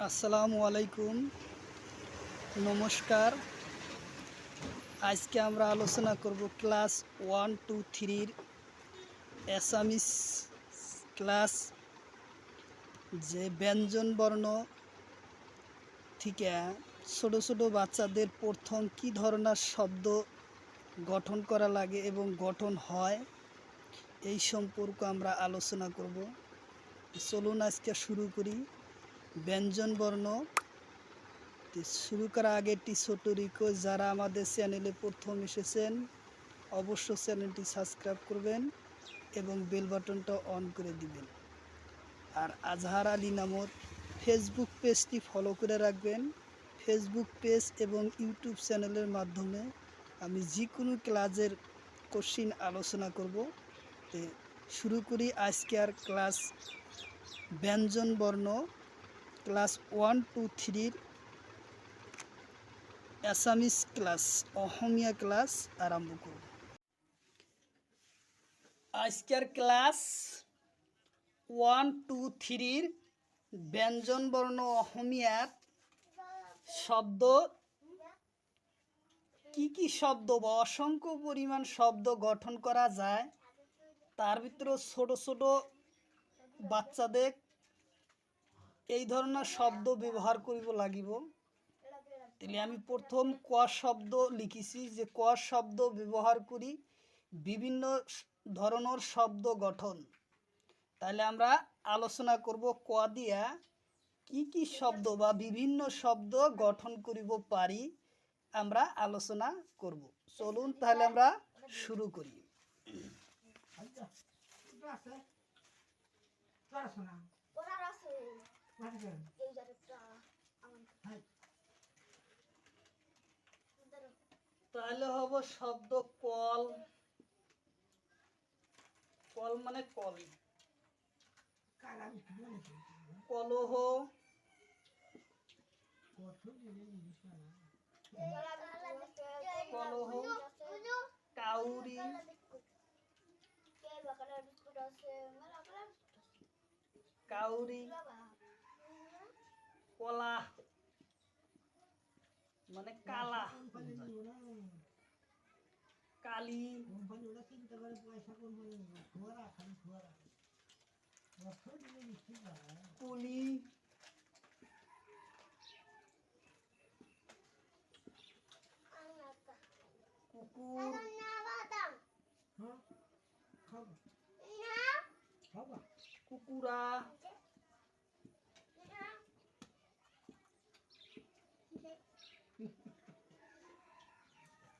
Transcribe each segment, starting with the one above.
আসসালামু আলাইকুম, নমস্কার। আজকে আমরা আলোচনা করব ক্লাস 1, 2, 3 অ্যাসামিস ক্লাস, যে ব্যঞ্জন বর্ণ থেকে ছোট ছোট বাচ্চাদের প্রথম কি ধরনের শব্দ গঠন করা লাগে এবং গঠন হয়, এই সম্পর্কে আমরা আলোচনা করব। চলুন আজকে শুরু করি। ব্যঞ্জন বর্ণ শুরু করার আগে একটি ছোট রিকোয়েস্ট, যারা আমাদের চ্যানেলে প্রথম এসেছেন অবশ্য চ্যানেলটি সাবস্ক্রাইব করবেন এবং বেল বাটনটা অন করে দিবেন। আর আজহার আলী নামক ফেসবুক পেজটি ফলো করে রাখবেন। ফেসবুক পেজ এবং ইউটিউব চ্যানেলের মাধ্যমে আমি যে কোনো ক্লাসের কোশ্চিন আলোচনা করব। তো শুরু করি আজকের ক্লাস ব্যঞ্জন বর্ণ class 1, 2, 3 Assamese class, Asomiya class আরম্ভ করব। আজকের ক্লাস 1, 2, 3 ব্যঞ্জন বর্ণ অসমীয়ার শব্দ কি শব্দ বা অসংখ্য পরিমাণ শব্দ গঠন করা যায়, তার ভিতরে ছোট ছোট বাচ্চাদের এই ধরনের শব্দ ব্যবহার করিব লাগিব। তাহলে আমি প্রথম ক শব্দ লিখিছি, যে ক শব্দ ব্যবহার করি বিভিন্ন ধরনের শব্দ গঠন। তাহলে আমরা আলোচনা করব ক দিয়া কি শব্দ বা বিভিন্ন শব্দ গঠন করিব পারি, আমরা আলোচনা করব। চলুন তাহলে আমরা শুরু করি। তাহলে হব শব্দ কল। কল মানে কল। কলহ, কলহ, কাউরি, কাউরি, কলা মানে কালা, কালি, কুলি, কুকুর, কুকুরা,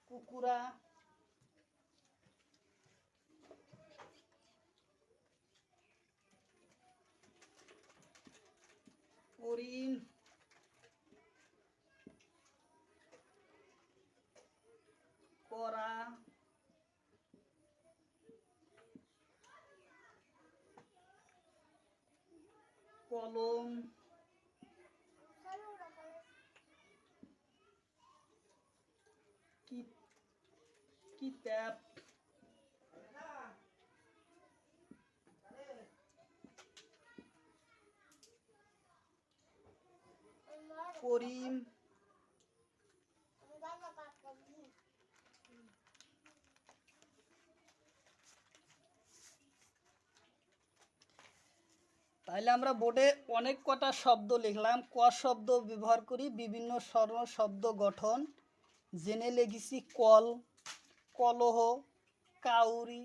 কুকুরা, হরিণ, করা, কলম, কিতাব, করিম, তাহলে আমরা বোর্ডে অনেক কটা শব্দ লিখলাম। ক শব্দ ব্যবহার করি বিভিন্ন স্বর্ণ শব্দ গঠন, জেনে লিখেছি কল, কলহ, কাউরি,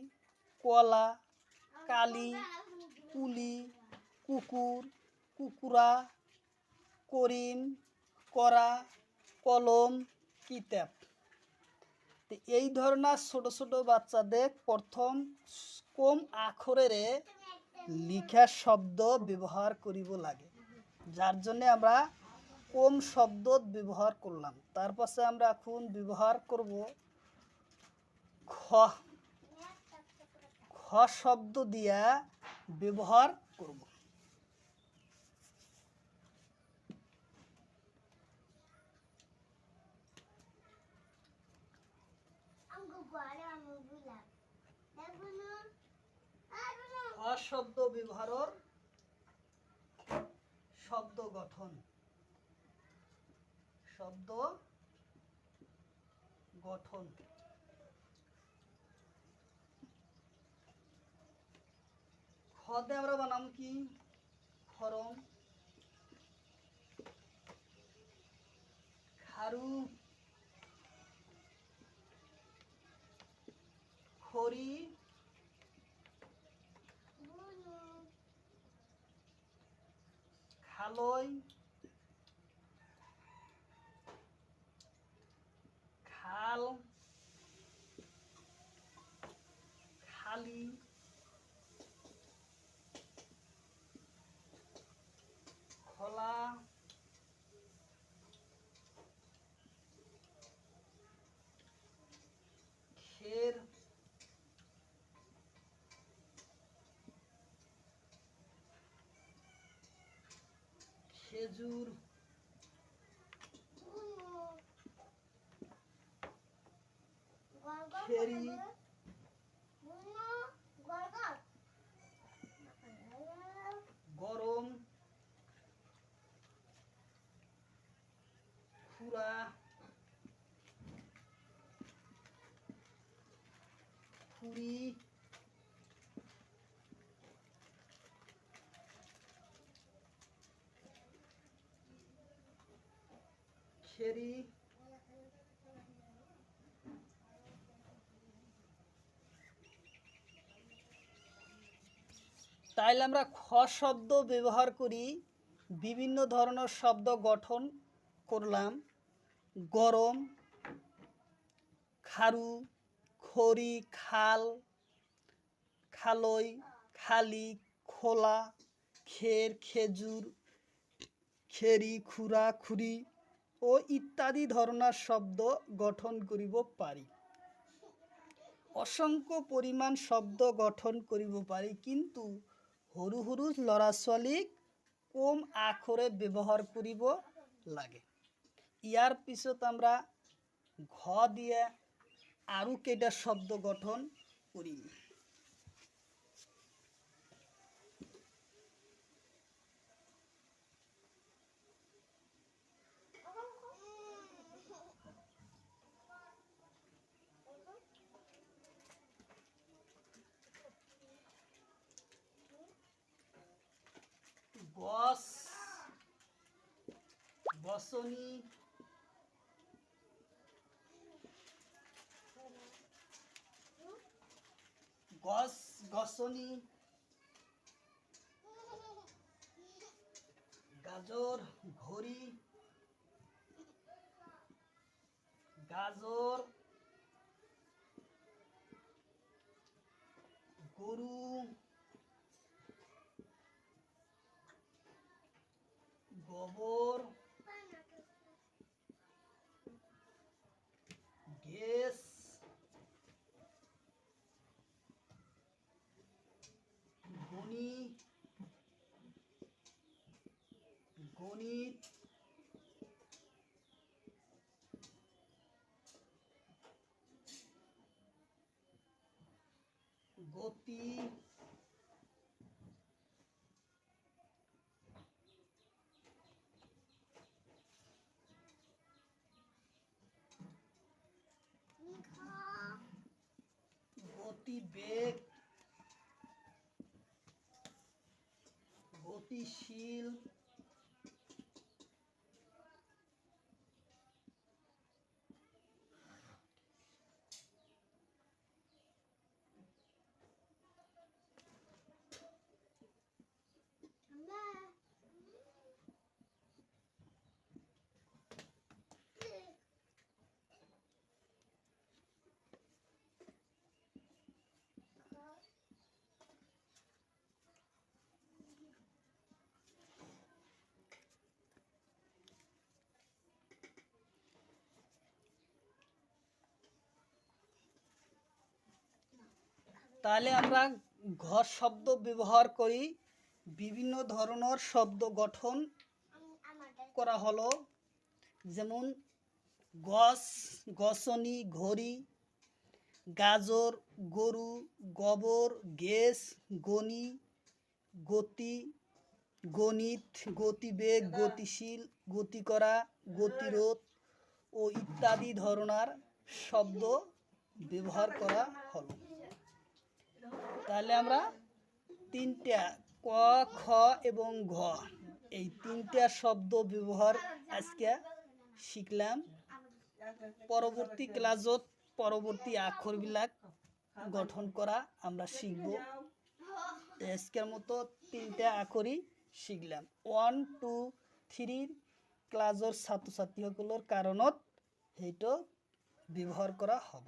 কলা, কালি, কুলি, কুকুর, কুকুরা, করিম, করা, কলম, কিতাব। এই ধরনের ছোট ছোট বাচ্চাদের প্রথম কম আখরের লিখা শব্দ ব্যবহার করিব লাগে, যার জন্য আমরা কম শব্দ ব্যবহার করলাম। তার পাশে আমরা এখন ব্যবহার করব খ। খ শব্দ দিয়া ব্যবহার করব। খ শব্দ ব্যবহারের শব্দ গঠন। শব্দ গঠন। খতে আমরা বানাম কি? খরম, খারু, খড়ি, খালই, খাল, খালি, খোলা, খের, খেজুর, খেরি, গরম, খুরা, খুরি, খেরি। তাইলে আমরা খ শব্দ ব্যবহার করি বিভিন্ন ধরনের শব্দ গঠন করলাম। গরম, খারু, খড়ি, খাল, খালই, খালি, খোলা, খের, খেজুর, খেরি, খুরা, খুরি ও ইত্যাদি ধরনের শব্দ গঠন করিব পারি। অসংখ্য পরিমাণ শব্দ গঠন করিব পারি, কিন্তু সৰু সৰু ল'ৰা ছোৱালীক কম আখৰে ব্যৱহাৰ কৰিব লাগে। ইয়াৰ পিছত আমরা ঘ দিয়ে আৰু কেইটা শব্দ গঠন কৰিম। গছ, গছনি, গছ গছনি, গাজর, ঘড়ি, গাজর, গরু, গোবর, গ্যাস, গণি, গণিত, গতি, গতিবেগ, গতিশীল, তাহলে আমরা ঘ শব্দ ব্যবহার করি বিভিন্ন ধরনের শব্দ গঠন করা হলো, যেমন গছ, গছনি, ঘড়ি, গাজর, গরু, গোবর, গ্যাস, গণি, গতি, গণিত, গতিবেগ, গতিশীল, গতি করা, গতিরোধ, ও ইত্যাদি ধরনের শব্দ ব্যবহার করা হলো। তাহলে আমরা তিনটা ক, খ এবং ঘ এই তিনটা শব্দ ব্যবহার আজকে শিখলাম। পরবর্তী ক্লাসত পরবর্তী আখরবিলাক গঠন করা আমরা শিখব। আজকের মতো তিনটা আখরই শিখলাম। 1, 2, 3 ক্লাসৰ ছাত্ৰ ছাত্ৰীসকলৰ কাৰণত সেইটো ব্যৱহাৰ কৰা হ'ব।